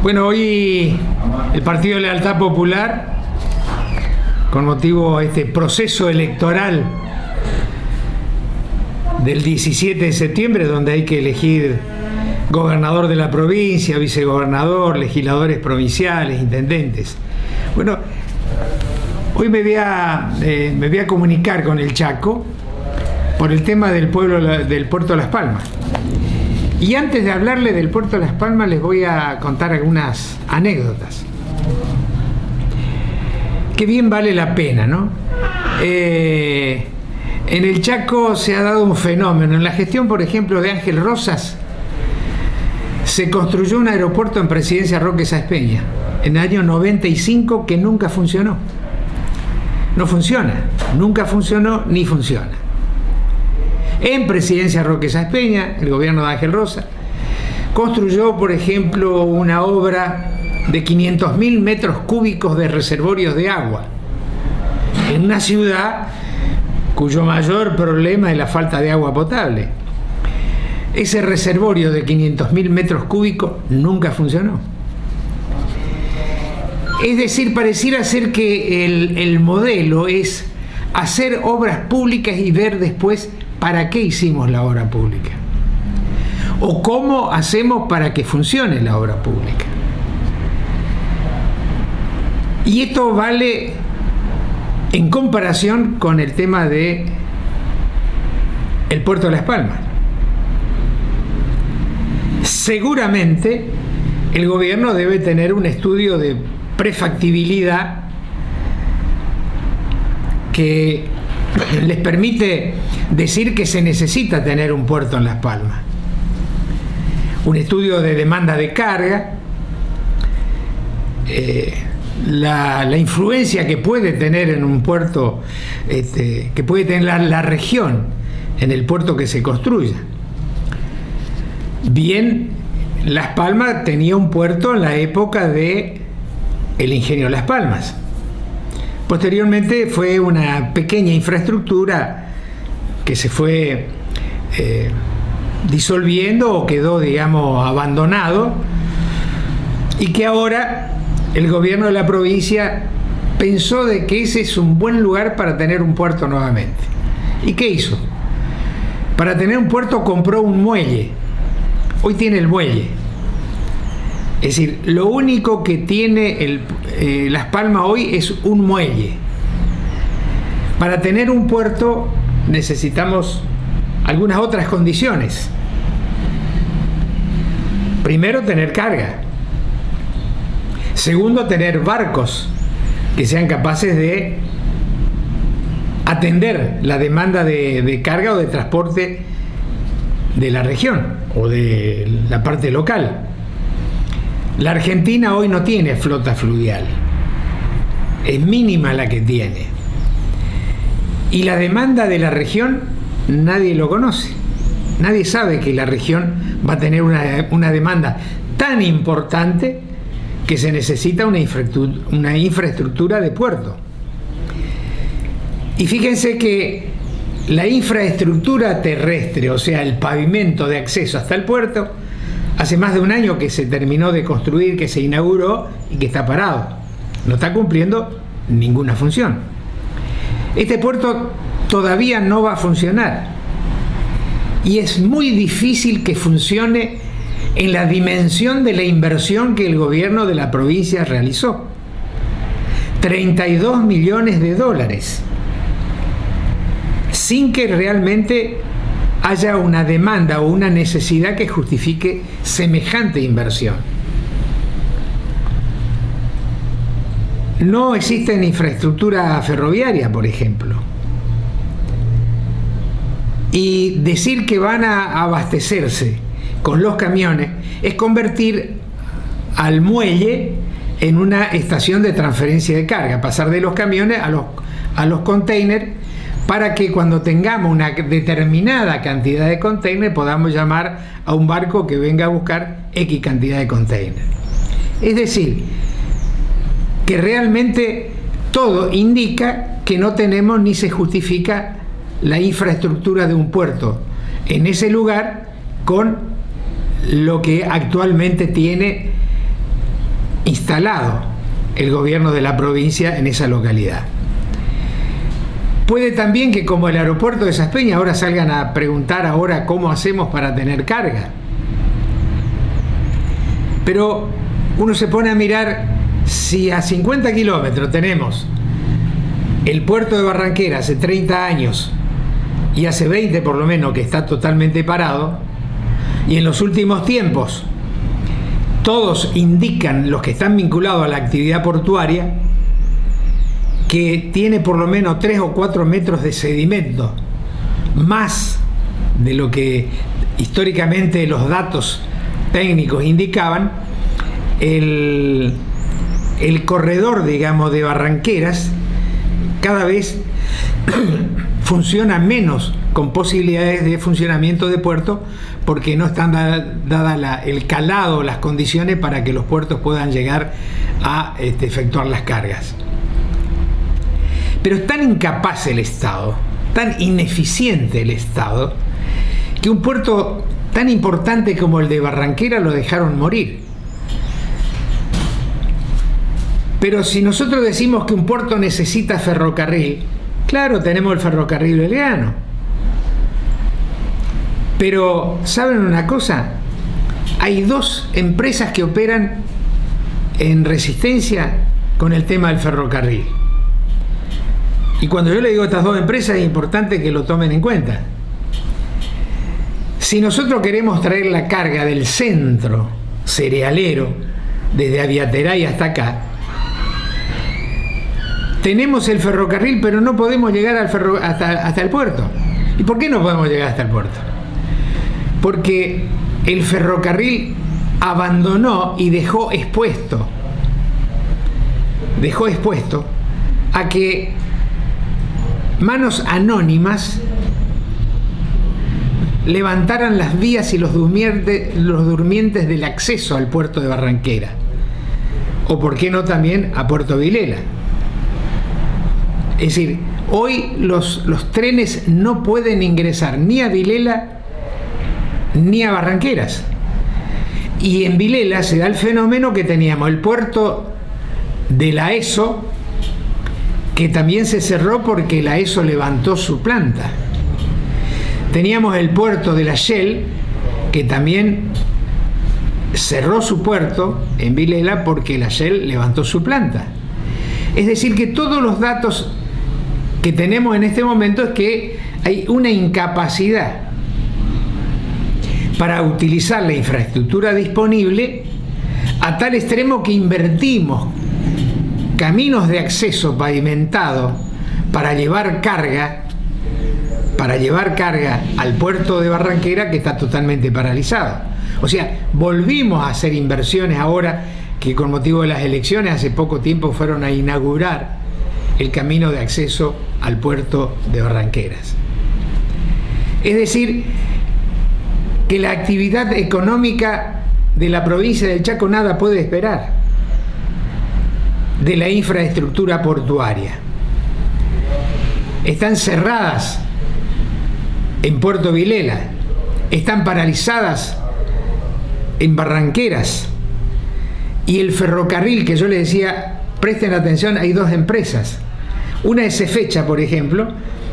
Bueno, hoy el Partido de Lealtad Popular, con motivo de este proceso electoral del 17 de septiembre, donde hay que elegir gobernador de la provincia, vicegobernador, legisladores provinciales, intendentes. Bueno, hoy me voy a comunicar con el Chaco por el tema del Puerto de Las Palmas. Y antes de hablarle del Puerto de Las Palmas, les voy a contar algunas anécdotas que bien vale la pena, ¿no? En el Chaco se ha dado un fenómeno. En la gestión, por ejemplo, de Ángel Rosas, se construyó un aeropuerto en Presidencia Roque Sáenz Peña en el año 95 que nunca funcionó. No funciona, nunca funcionó ni funciona. En Presidencia Roque Sáenz Peña, el gobierno de Ángel Rosas construyó, por ejemplo, una obra de 500.000 metros cúbicos de reservorios de agua en una ciudad cuyo mayor problema es la falta de agua potable. Ese reservorio de 500.000 metros cúbicos nunca funcionó. Es decir, pareciera ser que el modelo es hacer obras públicas y ver después para qué hicimos la obra pública o cómo hacemos para que funcione la obra pública. Y esto vale en comparación con el tema de el Puerto de Las Palmas. Seguramente el gobierno debe tener un estudio de prefactibilidad que les permite decir que se necesita tener un puerto en Las Palmas. Un estudio de demanda de carga, la influencia que puede tener en un puerto, que puede tener la región en el puerto que se construya. Bien, Las Palmas tenía un puerto en la época de el Ingenio Las Palmas. Posteriormente fue una pequeña infraestructura que se fue disolviendo o quedó, digamos, abandonado, y que ahora el gobierno de la provincia pensó de que ese es un buen lugar para tener un puerto nuevamente. ¿Y qué hizo? Para tener un puerto compró un muelle. Hoy tiene el muelle. Es decir, lo único que tiene Las Palmas hoy es un muelle. Para tener un puerto necesitamos algunas otras condiciones. Primero, tener carga. Segundo, tener barcos que sean capaces de atender la demanda de carga o de transporte de la región o de la parte local. La Argentina hoy no tiene flota fluvial. Es mínima la que tiene. Y la demanda de la región nadie lo conoce. Nadie sabe que la región va a tener una demanda tan importante que se necesita una infraestructura de puerto. Y fíjense que la infraestructura terrestre, o sea, el pavimento de acceso hasta el puerto, hace más de un año que se terminó de construir, que se inauguró y que está parado. No está cumpliendo ninguna función. Este puerto todavía no va a funcionar. Y es muy difícil que funcione en la dimensión de la inversión que el gobierno de la provincia realizó. 32 millones de dólares. Sin que realmente haya una demanda o una necesidad que justifique semejante inversión. No existe infraestructura ferroviaria, por ejemplo. Y decir que van a abastecerse con los camiones es convertir al muelle en una estación de transferencia de carga, pasar de los camiones a los containers, para que cuando tengamos una determinada cantidad de containers podamos llamar a un barco que venga a buscar X cantidad de containers. Es decir, que realmente todo indica que no tenemos ni se justifica la infraestructura de un puerto en ese lugar con lo que actualmente tiene instalado el gobierno de la provincia en esa localidad. Puede también que, como el aeropuerto de Saspeña, ahora salgan a preguntar ahora cómo hacemos para tener carga. Pero uno se pone a mirar, si a 50 kilómetros tenemos el puerto de Barranquera hace 30 años y hace 20 por lo menos que está totalmente parado, y en los últimos tiempos todos indican, los que están vinculados a la actividad portuaria, que tiene por lo menos 3 o 4 metros de sedimento, más de lo que históricamente los datos técnicos indicaban. El corredor, digamos, de Barranqueras cada vez funciona menos, con posibilidades de funcionamiento de puerto, porque no están dadas el calado, las condiciones para que los puertos puedan llegar a efectuar las cargas. Pero es tan incapaz el Estado, tan ineficiente el Estado, que un puerto tan importante como el de Barranquera lo dejaron morir. Pero si nosotros decimos que un puerto necesita ferrocarril, claro, tenemos el ferrocarril Belgrano. Pero, ¿saben una cosa? Hay 2 empresas que operan en Resistencia con el tema del ferrocarril. Y cuando yo le digo a estas 2 empresas, es importante que lo tomen en cuenta. Si nosotros queremos traer la carga del centro cerealero, desde Aviateray hasta acá, tenemos el ferrocarril, pero no podemos llegar hasta el puerto. ¿Y por qué no podemos llegar hasta el puerto? Porque el ferrocarril abandonó y dejó expuesto a que manos anónimas levantaran las vías y los durmientes del acceso al puerto de Barranquera, o por qué no también a Puerto Vilela. Es decir, hoy los trenes no pueden ingresar ni a Vilela ni a Barranqueras. Y en Vilela se da el fenómeno que teníamos el puerto de la ESO, que también se cerró porque la ESO levantó su planta. Teníamos el puerto de la Shell, que también cerró su puerto en Vilela porque la Shell levantó su planta. Es decir, que todos los datos que tenemos en este momento es que hay una incapacidad para utilizar la infraestructura disponible, a tal extremo que invertimos caminos de acceso pavimentados para llevar carga al puerto de Barranquera, que está totalmente paralizado. O sea, volvimos a hacer inversiones ahora que, con motivo de las elecciones, hace poco tiempo fueron a inaugurar el camino de acceso al puerto de Barranqueras. Es decir, que la actividad económica de la provincia del Chaco nada puede esperar de la infraestructura portuaria. Están cerradas en Puerto Vilela, están paralizadas en Barranqueras, y el ferrocarril, que yo les decía, presten atención, hay 2 empresas. Una es Cefecha, por ejemplo,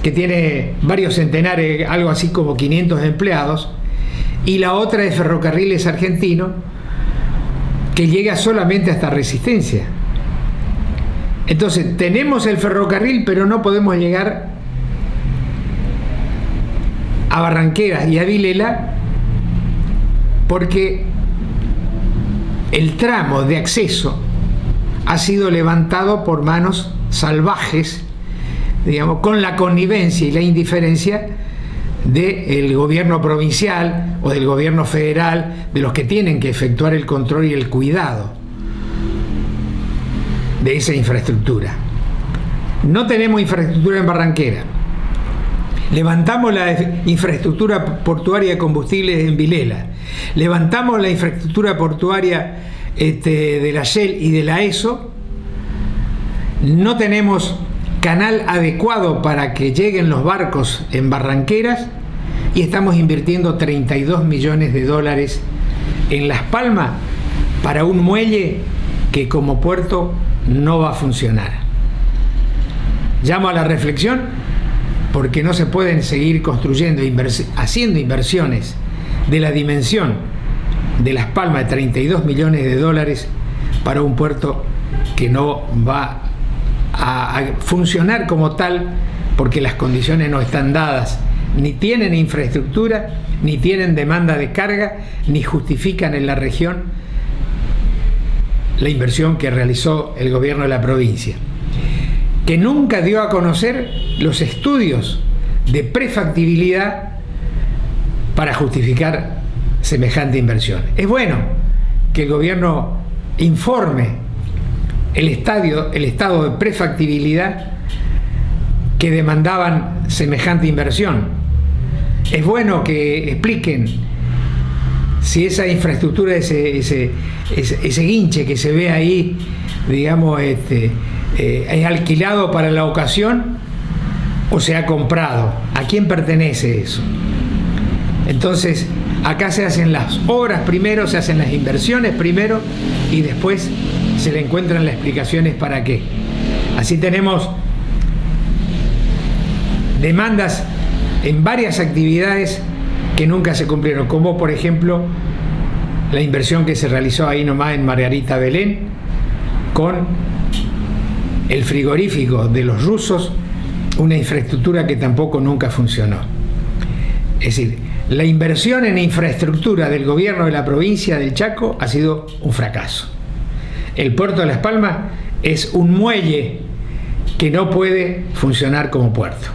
que tiene varios centenares, algo así como 500 empleados, y la otra es Ferrocarriles Argentino, que llega solamente hasta Resistencia. Entonces, tenemos el ferrocarril, pero no podemos llegar a Barranqueras y a Vilela porque el tramo de acceso ha sido levantado por manos salvajes, digamos, con la connivencia y la indiferencia del gobierno provincial o del gobierno federal, de los que tienen que efectuar el control y el cuidado de esa infraestructura. No tenemos infraestructura en Barranquera. Levantamos la infraestructura portuaria de combustibles en Vilela. Levantamos la infraestructura portuaria de la Shell y de la ESO. No tenemos canal adecuado para que lleguen los barcos en Barranqueras y estamos invirtiendo 32 millones de dólares en Las Palmas para un muelle que como puerto no va a funcionar. Llamo a la reflexión porque no se pueden seguir construyendo, haciendo inversiones de la dimensión de Las Palmas de 32 millones de dólares para un puerto que no va a funcionar como tal porque las condiciones no están dadas, ni tienen infraestructura, ni tienen demanda de carga, ni justifican en la región la inversión que realizó el gobierno de la provincia, que nunca dio a conocer los estudios de prefactibilidad para justificar semejante inversión. Es bueno que el gobierno informe el estado de prefactibilidad que demandaban semejante inversión. Es bueno que expliquen si esa infraestructura, ese guinche que se ve ahí, digamos, es alquilado para la ocasión o se ha comprado. ¿A quién pertenece eso? Entonces, acá se hacen las obras primero, se hacen las inversiones primero y después se le encuentran las explicaciones para qué. Así tenemos demandas en varias actividades que nunca se cumplieron, como por ejemplo la inversión que se realizó ahí nomás en Margarita Belén con el frigorífico de los rusos, una infraestructura que tampoco nunca funcionó. Es decir, la inversión en infraestructura del gobierno de la provincia del Chaco ha sido un fracaso. El puerto de Las Palmas es un muelle que no puede funcionar como puerto.